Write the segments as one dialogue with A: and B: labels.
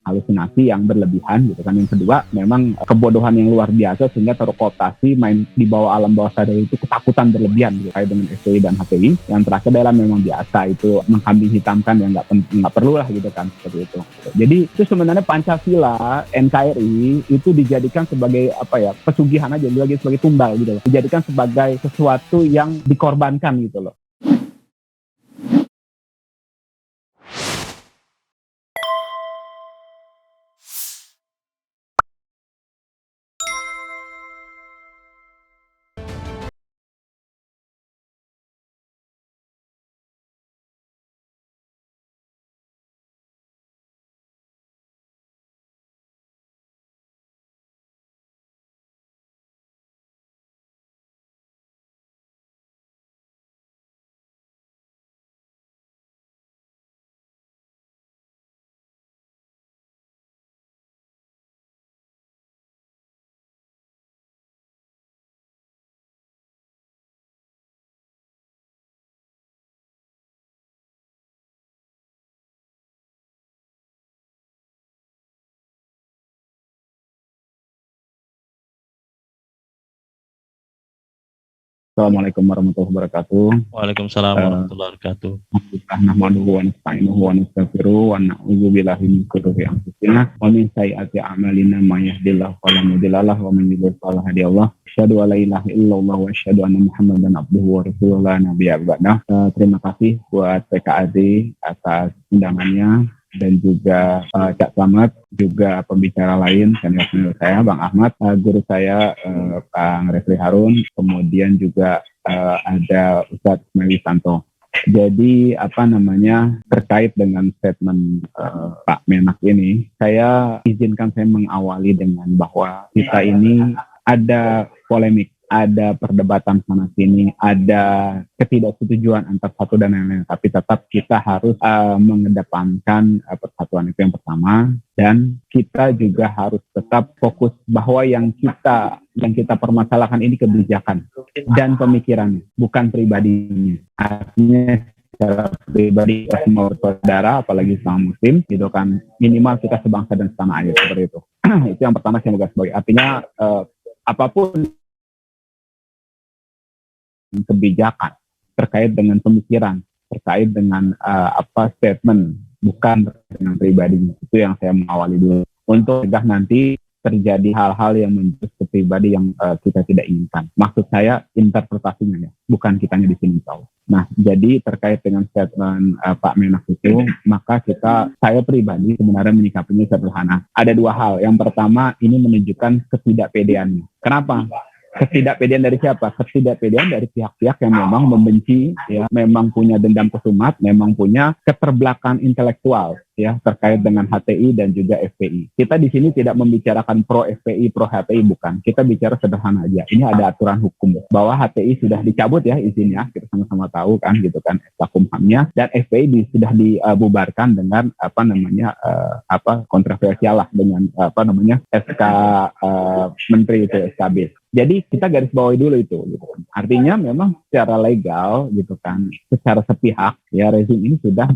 A: halusinasi yang berlebihan gitu kan. Yang kedua, memang kebodohan yang luar biasa sehingga terkooptasi main di bawah alam bawah sadar itu ketakutan berlebihan gitu, kait dengan FPI dan HTI. Yang terakhir adalah memang biasa itu mengkambing hitamkan yang nggak perlu lah gitu kan, seperti itu. Jadi itu sebenarnya Pancasila, NKRI itu dijadikan sebagai pesugihan aja, sebagai tumbal gitu loh. Dijadikan sebagai sesuatu yang dikorbankan gitu loh. Assalamualaikum warahmatullahi wabarakatuh.
B: Waalaikumsalam warahmatullahi wabarakatuh.
A: Nahmaduhu wa nasta'inuhu wa nastaghfiruh wa na'udzu billahi min shururi anfusina wa min sayyiati a'malina may yahdihillahu fala mudilla lahu wa man yudlil fala hadiya lahu. Asyhadu an la ilaha illallah wa asyhadu anna Muhammadan abduhu wa rasuluhu la nabiyya ba'dah. Terima kasih buat PKAD atas undangannya dan juga Cak Slamet, juga pembicara lain senior saya Bang Ahmad, guru saya Kang Refli Harun, kemudian juga ada Ustadz Meli Santo. Jadi terkait dengan statement Pak Menak ini, saya izinkan saya mengawali dengan bahwa kita ini ada polemik, ada perdebatan sana sini, ada ketidaksetujuan antar satu dan lain-lain, tapi tetap kita harus mengedepankan persatuan, itu yang pertama. Dan kita juga harus tetap fokus bahwa yang kita permasalahkan ini kebijakan dan pemikiran, bukan pribadinya. Artinya secara pribadi kita semua bersaudara, apalagi sama muslim gitu kan, minimal kita sebangsa dan setanah air, seperti itu. Itu yang pertama saya menggarisbawahi. Artinya apapun kebijakan terkait dengan pemikiran, terkait dengan statement, bukan dengan pribadi. Itu yang saya mengawali dulu untuk cegah nanti terjadi hal-hal yang menjurus ke pribadi yang kita tidak inginkan. Maksud saya interpretasinya ya, bukan kitanya di sini tahu. Nah, jadi terkait dengan statement Pak Menak itu, maka saya pribadi sebenarnya menyikapinya sederhana. Ada dua hal. Yang pertama, ini menunjukkan ketidakpedeannya. Kenapa? Ketidakpedean dari siapa? Ketidakpedean dari pihak-pihak yang memang membenci, ya, memang punya dendam kesumat, memang punya keterbelakangan intelektual, ya, terkait dengan HTI dan juga FPI. Kita di sini tidak membicarakan pro FPI, pro HTI, bukan. Kita bicara sederhana aja. Ini ada aturan hukum bahwa HTI sudah dicabut ya izinnya, kita sama-sama tahu kan, gitu kan, Kumhamnya, dan FPI sudah dibubarkan dengan kontroversial lah dengan SK Menteri itu SKB. Jadi kita garis bawahi dulu itu, gitu kan. Artinya memang secara legal, gitu kan, secara sepihak, ya rezim ini sudah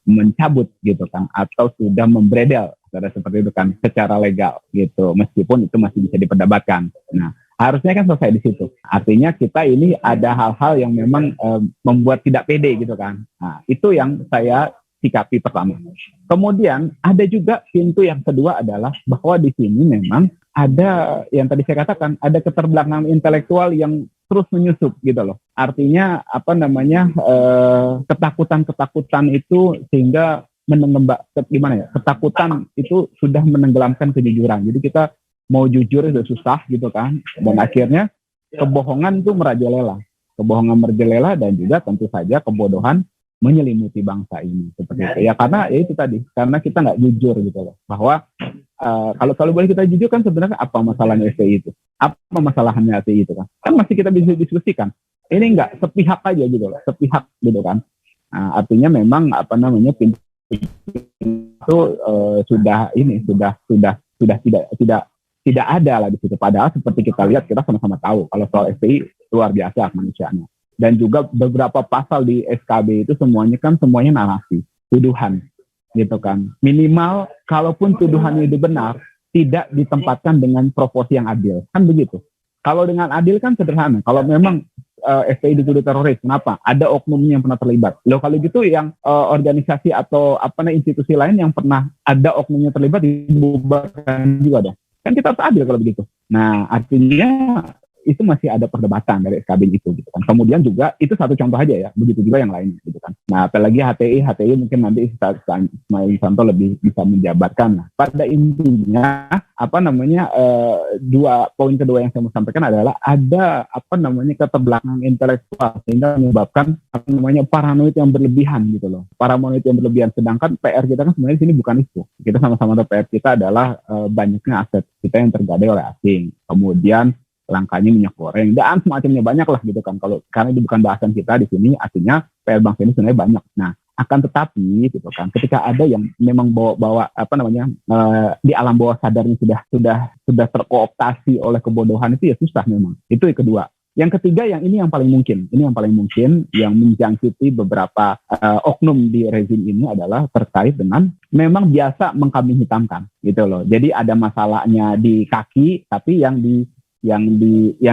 A: mencabut, gitu kan, atau sudah membredel, seperti itu kan, secara legal, gitu. Meskipun itu masih bisa diperdebatkan. Nah, harusnya kan selesai di situ. Artinya kita ini ada hal-hal yang memang membuat tidak pede, gitu kan. Nah, itu yang saya sikapi pertama. Kemudian ada juga pintu yang kedua adalah bahwa di sini memang ada yang tadi saya katakan, ada keterbelakangan intelektual yang terus menyusup gitu loh. Artinya ketakutan itu sehingga ketakutan itu sudah menenggelamkan kejujuran. Jadi kita mau jujur itu susah gitu kan. Dan akhirnya kebohongan itu merajalela. Kebohongan merajalela dan juga tentu saja kebodohan menyelimuti bangsa ini, seperti itu. Ya karena ya itu tadi, karena kita nggak jujur gitu loh. Bahwa kalau boleh kita jujur kan sebenarnya apa masalahnya FPI itu? Apa masalahannya FPI itu kan? Kan masih kita bisa diskusikan. Ini nggak sepihak aja gitu loh, sepihak gitu kan. Nah, artinya memang pintu itu sudah tidak ada lah di situ. Padahal seperti kita lihat, kita sama-sama tahu kalau soal FPI luar biasa kemanusiaannya. Dan juga beberapa pasal di SKB itu semuanya narasi, tuduhan. gitu kan. Minimal kalaupun tuduhannya itu benar, tidak ditempatkan dengan proporsi yang adil, kan begitu. Kalau dengan adil kan sederhana. Kalau memang FPI dituduh teroris, kenapa? Ada oknumnya yang pernah terlibat. Loh kalau gitu yang organisasi atau institusi lain yang pernah ada oknumnya terlibat dibubarkan juga dong. Kan kita harus adil kalau begitu. Nah artinya itu masih ada perdebatan dari SKB itu gitu kan. Kemudian juga itu satu contoh aja ya, begitu juga yang lainnya gitu kan. Nah apalagi HTI mungkin nanti Ismail Santo lebih bisa menjabarkan. Nah, pada intinya dua poin kedua yang saya mau sampaikan adalah ada keterbelakangan intelektual sehingga menyebabkan paranoid yang berlebihan gitu loh. Paranoid yang berlebihan, sedangkan PR kita kan sebenarnya di sini bukan itu. Kita sama-sama tahu PR kita adalah banyaknya aset kita yang tergadai oleh asing. Kemudian langkahnya minyak goreng dan semacamnya banyak lah gitu kan. Kalau karena itu bukan bahasan kita di sini, artinya PR bangsa ini sebenarnya banyak. Nah, akan tetapi gitu kan, ketika ada yang memang bawa di alam bawah sadarnya sudah terkooptasi oleh kebodohan, itu ya susah memang. Itu yang kedua. Yang ketiga yang paling mungkin yang menjangkiti beberapa oknum di rezim ini adalah terkait dengan memang biasa mengkambing hitamkan gitu loh. Jadi ada masalahnya di kaki tapi yang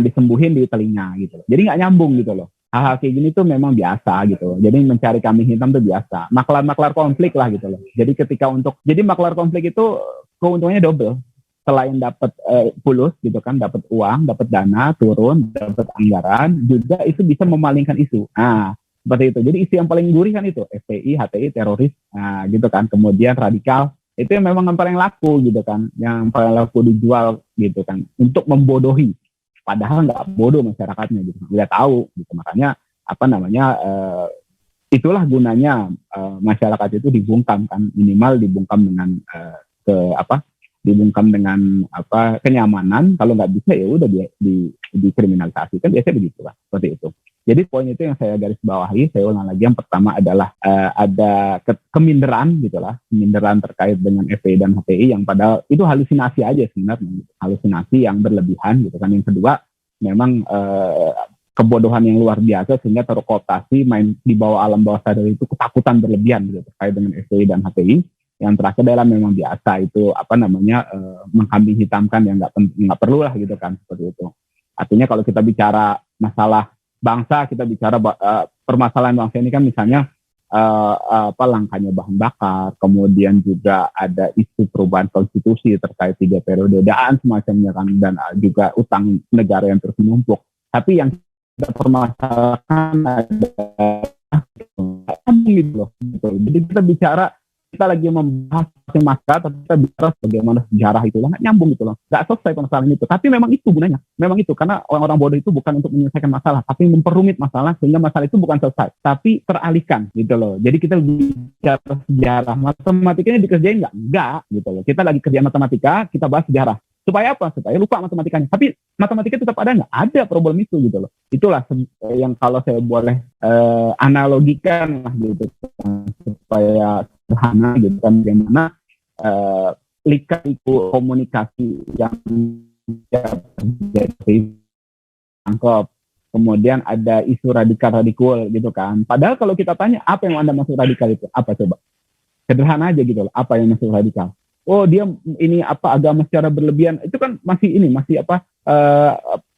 A: disembuhin di telinga gitu loh. Jadi nggak nyambung gitu loh. Hal-hal kayak gini tuh memang biasa gitu loh. Jadi mencari kambing hitam tuh biasa. Maklar konflik lah gitu loh. Jadi jadi maklar konflik itu keuntungannya double. Selain dapat pulus gitu kan, dapat uang, dapat dana, turun, dapat anggaran, juga itu bisa memalingkan isu. Nah, seperti itu. Jadi isu yang paling gurih kan itu, FPI, HTI, teroris, nah gitu kan. Kemudian radikal, itu yang memang yang paling laku gitu kan, yang paling laku dijual gitu kan, untuk membodohi, padahal nggak bodoh masyarakatnya gitu, nggak tahu gitu. Makanya itulah gunanya masyarakat itu dibungkam kan, minimal dibungkam dengan kenyamanan. Kalau nggak bisa ya udah dikriminalisasi kan, biasanya begitu lah, seperti itu. Jadi poin itu yang saya garis bawahi, saya ulang lagi. Yang pertama adalah ada keminderan gitulah, keminderan terkait dengan FPI dan HTI yang padahal itu halusinasi aja sebenarnya, halusinasi yang berlebihan gitu kan. Yang kedua, memang kebodohan yang luar biasa sehingga terkooptasi, main di bawah alam bawah sadar itu ketakutan berlebihan gitu terkait dengan FPI dan HTI. Yang terakhir adalah memang biasa itu mengkambing hitamkan yang nggak perlu lah gitu kan, seperti itu. Artinya kalau kita bicara masalah bangsa, kita bicara permasalahan bangsa ini kan misalnya langkahnya bahan bakar, kemudian juga ada isu perubahan konstitusi terkait 3 periode dan semacamnya kan, dan juga utang negara yang terus menumpuk. Tapi yang kita permasalahkan adalah gitu loh. Jadi kita lagi membahas masalah, tapi kita bicara bagaimana sejarah itu nggak nyambung gitu loh, nggak selesai permasalahan itu. Tapi memang itu gunanya, memang itu karena orang-orang bodoh itu bukan untuk menyelesaikan masalah, tapi memperumit masalah sehingga masalah itu bukan selesai, tapi teralihkan gitu loh. Jadi kita bicara sejarah, matematikanya dikerjain nggak gitu loh. Kita lagi kerja matematika, kita bahas sejarah. Supaya apa? Supaya lupa matematikanya. Tapi matematika tetap ada nggak? Ada problem itu gitu loh. Itulah yang kalau saya boleh analogikan lah gitu, supaya sederhana gitu kan, bagaimana liku komunikasi yang terjadi tangkap. Kemudian ada isu radikal gitu kan. Padahal kalau kita tanya apa yang Anda maksud radikal itu? Apa coba? Sederhana aja gitu loh. Apa yang maksud radikal? Oh dia ini agama secara berlebihan, itu kan masih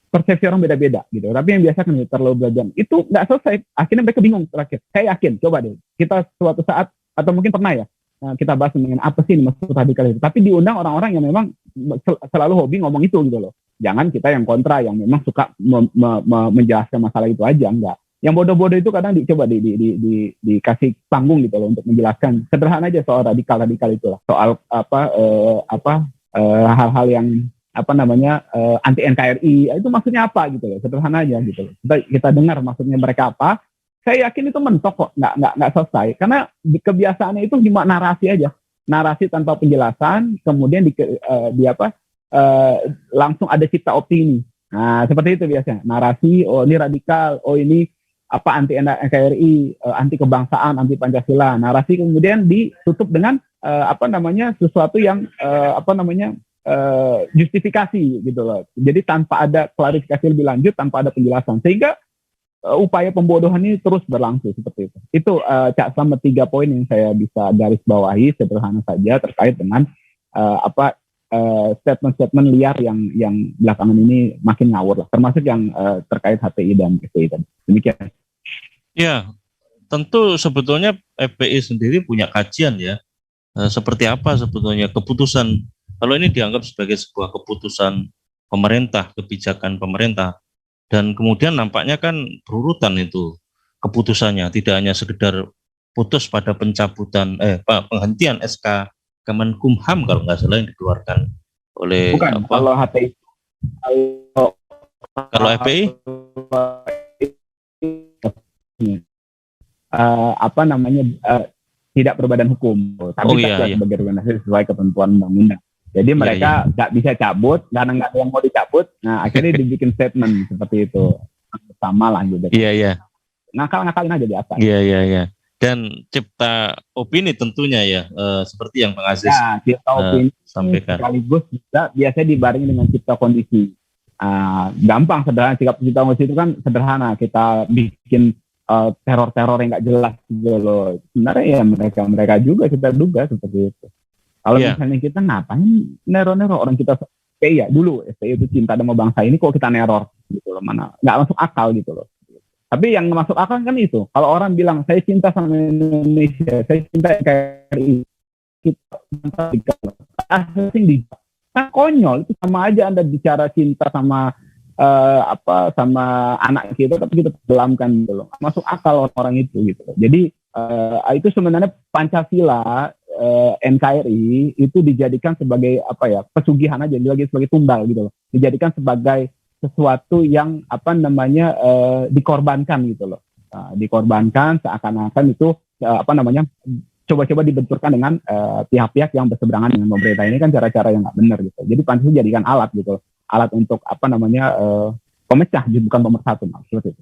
A: persepsi orang beda-beda gitu. Tapi yang biasa kan terlalu berlebihan itu nggak selesai, akhirnya mereka bingung terakhir. Saya yakin, coba deh kita suatu saat atau mungkin pernah ya kita bahas dengan apa sih maksud radikal itu, tapi diundang orang-orang yang memang selalu hobi ngomong itu gitu loh. Jangan kita yang kontra, yang memang suka menjelaskan masalah itu aja, enggak. Yang bodoh-bodoh itu kadang dicoba dikasih panggung gitu loh untuk menjelaskan. Sederhana aja soal radikal itulah. Soal hal-hal yang anti NKRI, itu maksudnya apa gitu loh. Sederhana aja gitu loh. Kita dengar maksudnya mereka apa. Saya yakin itu mentok kok, nggak selesai. Karena kebiasaannya itu cuma narasi aja. Narasi tanpa penjelasan, kemudian langsung ada cipta opini. Nah, seperti itu biasanya. Narasi, oh ini radikal, oh ini anti NKRI, anti kebangsaan, anti Pancasila. Narasi kemudian ditutup dengan sesuatu yang justifikasi gitu loh. Jadi tanpa ada klarifikasi lebih lanjut, tanpa ada penjelasan, sehingga upaya pembodohan ini terus berlangsung seperti itu. Itu Cak Slamet 3 poin yang saya bisa garis bawahi sederhana saja terkait dengan statement-statement liar yang belakangan ini makin ngawur lah, termasuk yang terkait HTI dan FPI tadi. Demikian.
B: Ya, tentu sebetulnya FPI sendiri punya kajian ya, seperti apa sebetulnya keputusan, kalau ini dianggap sebagai sebuah keputusan pemerintah, kebijakan pemerintah, dan kemudian nampaknya kan berurutan itu keputusannya, tidak hanya sekedar putus pada pencabutan, penghentian SK Kemenkumham kalau nggak salah yang dikeluarkan oleh
A: Bukan, kalau HTI,
B: kalau FPI
A: tidak berbadan hukum, tapi sebagai organisasi sesuai ketentuan undang-undang. Jadi mereka nggak bisa cabut, karena nggak ada yang mau dicabut. Nah akhirnya dibikin statement seperti itu, sama lah gitu.
B: Iya.
A: Ngakal-ngakalin aja di atas.
B: Iya. Dan cipta opini tentunya ya, seperti yang Bang Aziz
A: cipta opini
B: sampaikan.
A: Sekaligus juga biasanya dibarengi dengan cipta kondisi. Gampang, sederhana. Cipta kondisi itu kan sederhana. Kita bikin teror-teror yang nggak jelas gitu loh. Sebenarnya ya mereka juga kita duga seperti itu. Kalau misalnya kita ngapain neror-neror orang kita FPI ya dulu, FPI itu cinta sama bangsa ini, kok kita neror gitu loh, mana nggak masuk akal gitu loh. Tapi yang masuk akal kan itu, kalau orang bilang saya cinta sama Indonesia, saya cinta NKRI, kita kan konyol, itu sama aja Anda bicara cinta sama sama anak kita, tapi kita tenggelamkan gitu loh, masuk akal orang itu gitu loh. Jadi itu sebenarnya Pancasila, NKRI itu dijadikan sebagai pesugihan aja, sebagai tumbal gitu loh, dijadikan sebagai sesuatu yang dikorbankan gitu loh, dikorbankan seakan-akan itu coba-coba dibenturkan dengan pihak-pihak yang berseberangan dengan pemerintah. Ini kan cara-cara yang nggak benar gitu. Jadi Pancasila dijadikan alat gitu loh, alat untuk pemecah, bukan pemersatu, seperti itu.